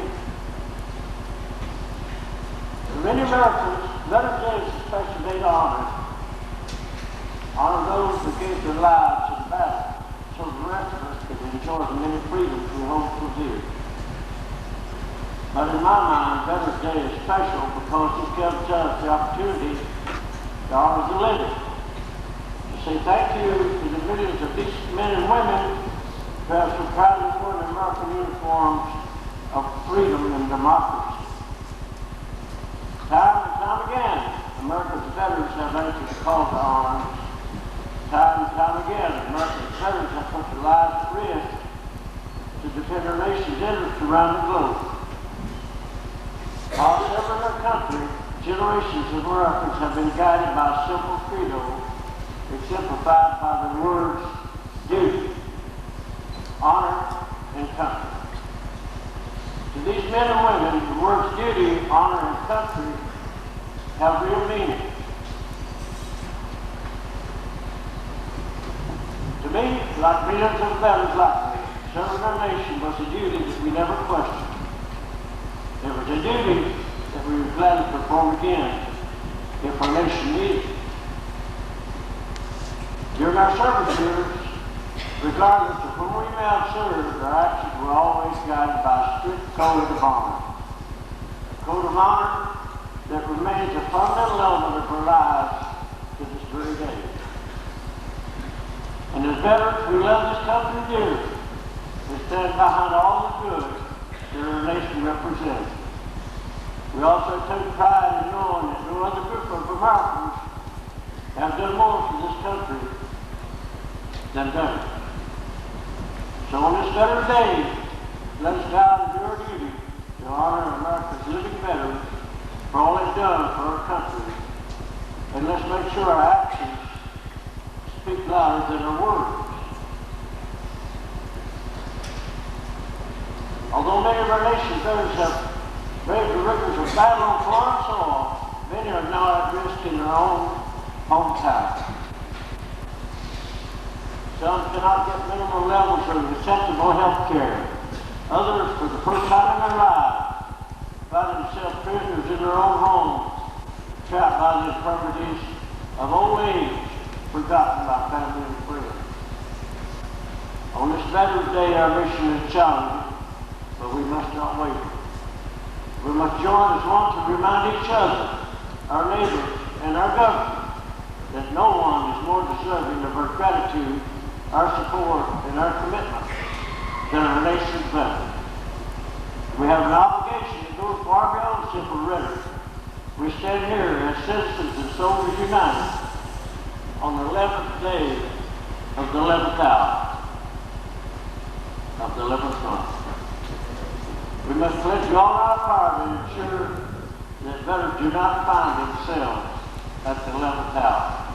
for many Americans, Veterans Day is a special day to honor those who gave their lives in battle, so the rest of us can enjoy the many freedoms we hold so dear. But in my mind, Veterans Day is special because it gives us the opportunity to honor the living. To say thank you to the millions of these men and women who have so proudly worn the American uniforms of freedom and democracy. Time and time again, America's veterans have answered the call to arms. Time and time again, America's veterans have put their lives at risk to defend our nation's interests around the globe. All over our country, generations of Americans have been guided by a simple credo, exemplified by the words duty, honor, and country. To these men and women, the words duty, honor, and country have real meaning. To me, like millions of veterans like me, serving our nation was a duty that we never questioned. It was a duty that we would gladly perform again if our nation needed it. During our service years, regardless of whom we may have served, our actions were always guided by a strict code of honor. A code of honor that remains a fundamental element of our lives to this very day. And as veterans, we love this country dearly. We stand behind all the good that our nation represents. We also take pride in knowing that no other group of Americans have done more for this country than veterans. So on this Veterans Day, let us vow to do our duty to honor America's living veterans for all they've done for our country. And let's make sure our actions speak louder than our words. Although many of our nation's veterans have braved the rigors of battle on foreign soil, many are now at risk in their own hometown. Some cannot get minimum levels of acceptable health care. Others, for the first time in their lives, find themselves prisoners in their own homes, trapped by the infirmities of old age, forgotten by family and friends. On this Veterans Day, our mission is challenging, but we must not waver. We must join as one to remind each other, our neighbors, and our government that no one is more deserving of our gratitude, our support, and our commitment than our nation's veterans. We have an obligation that goes far beyond simple rhetoric. We stand here as citizens and soldiers united on the 11th day of the 11th hour of the 11th month. We must pledge all our power to ensure that veterans do not find themselves at the 11th hour.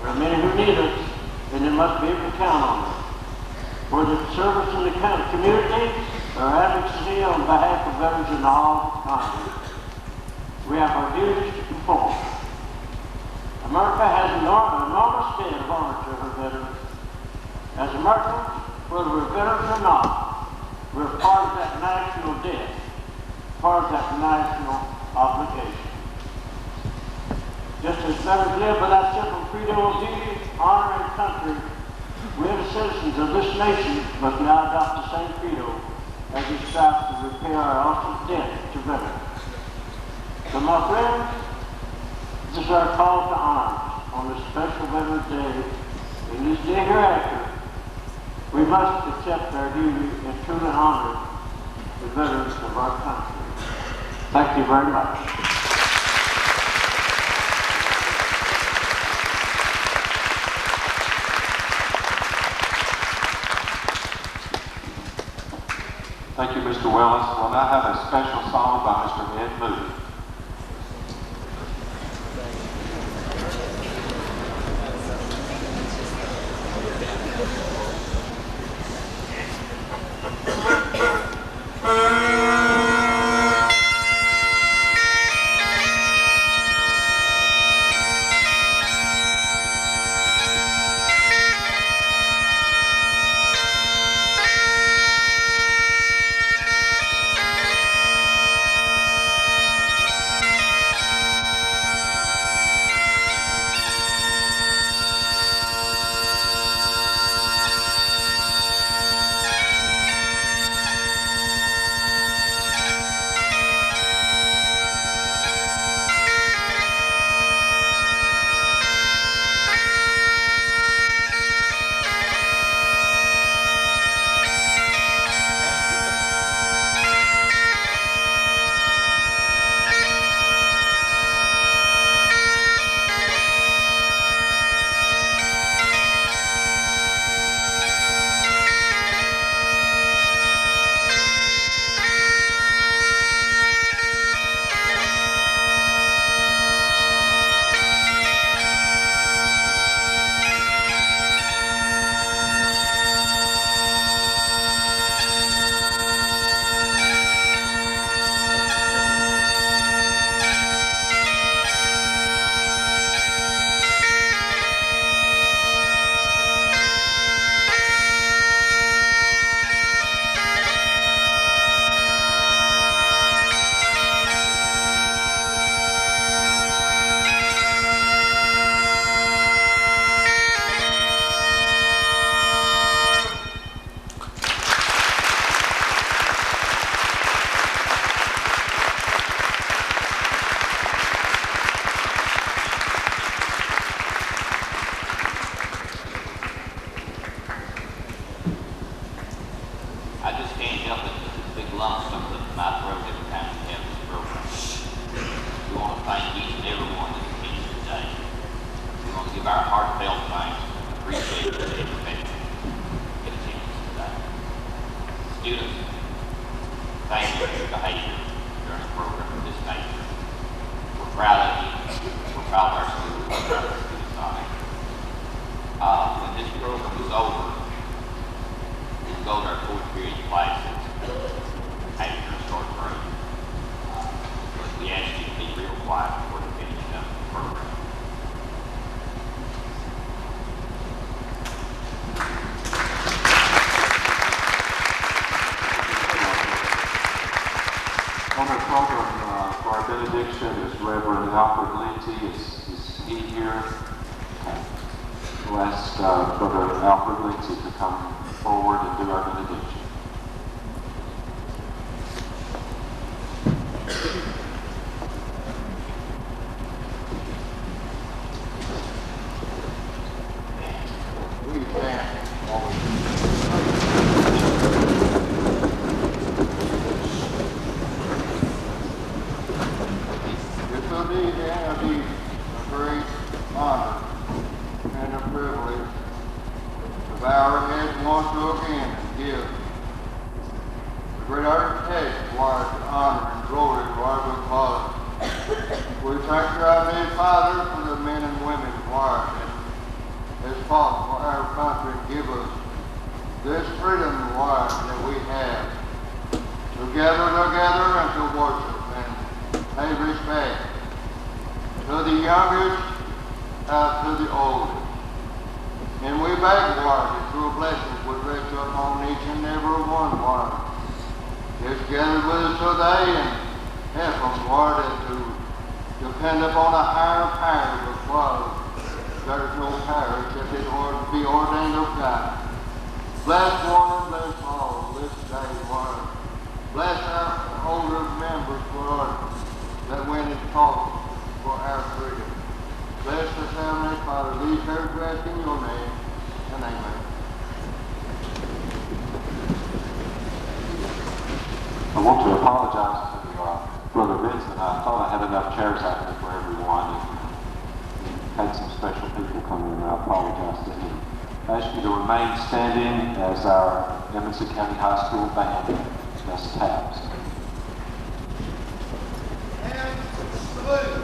There are many who need us, and they must be able to count on us. Whether it's service in the community or advocacy on behalf of veterans in the halls of Congress, we have our duties to perform. America has an enormous debt of honor to her veterans. As Americans, whether we're veterans or not, we're part of that national debt, part of that national obligation. Just as veterans live by that simple credo of duty, honor, and country, we as citizens of this nation must now adopt the same credo as we strive to repay our awesome debt to veterans. So my friends, this is our call to arms on this special Veterans Day. In this day hereafter, we must accept our duty and truly honor the veterans of our country. Thank you very much. Thank you, Mr. Willis. We'll now have a special song by Mr. Ed Moody. behavior during a program of this nature. We're proud of you. We're proud of our students. We're proud of our students on it. When this program is over, we'll go to our fourth period classes after a short break. But we ask you to be real quiet before the finishing up the program. On our program for our benediction is Reverend Alfred Lindsay. Is he here? Okay. We'll ask Brother Alfred Lindsay to come forward and do our benediction. I want to apologize to Brother Vincent. I thought I had enough chairs out there for everyone. And had some special people come in, and I apologize to him. I ask you to remain standing as our Edmonson County High School band just taps. And salute.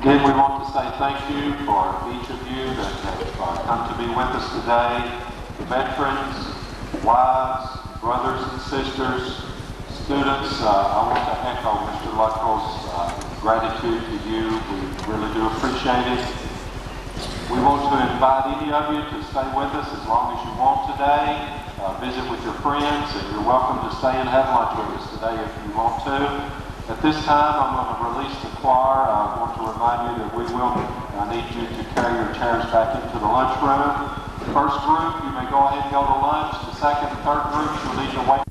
Again, we want to say thank you for each of you that have come to be with us today. The veterans, wives, brothers and sisters, students, I want to echo Mr. Lucko's gratitude to you. We really do appreciate it. We want to invite any of you to stay with us as long as you want today. Visit with your friends, and you're welcome to stay and have lunch with us today if you want to. At this time, I'm going to release the choir. I want to remind you that I need you to carry your chairs back into the lunchroom. First group, you may go ahead and go to lunch. The second and third groups, you'll need to wait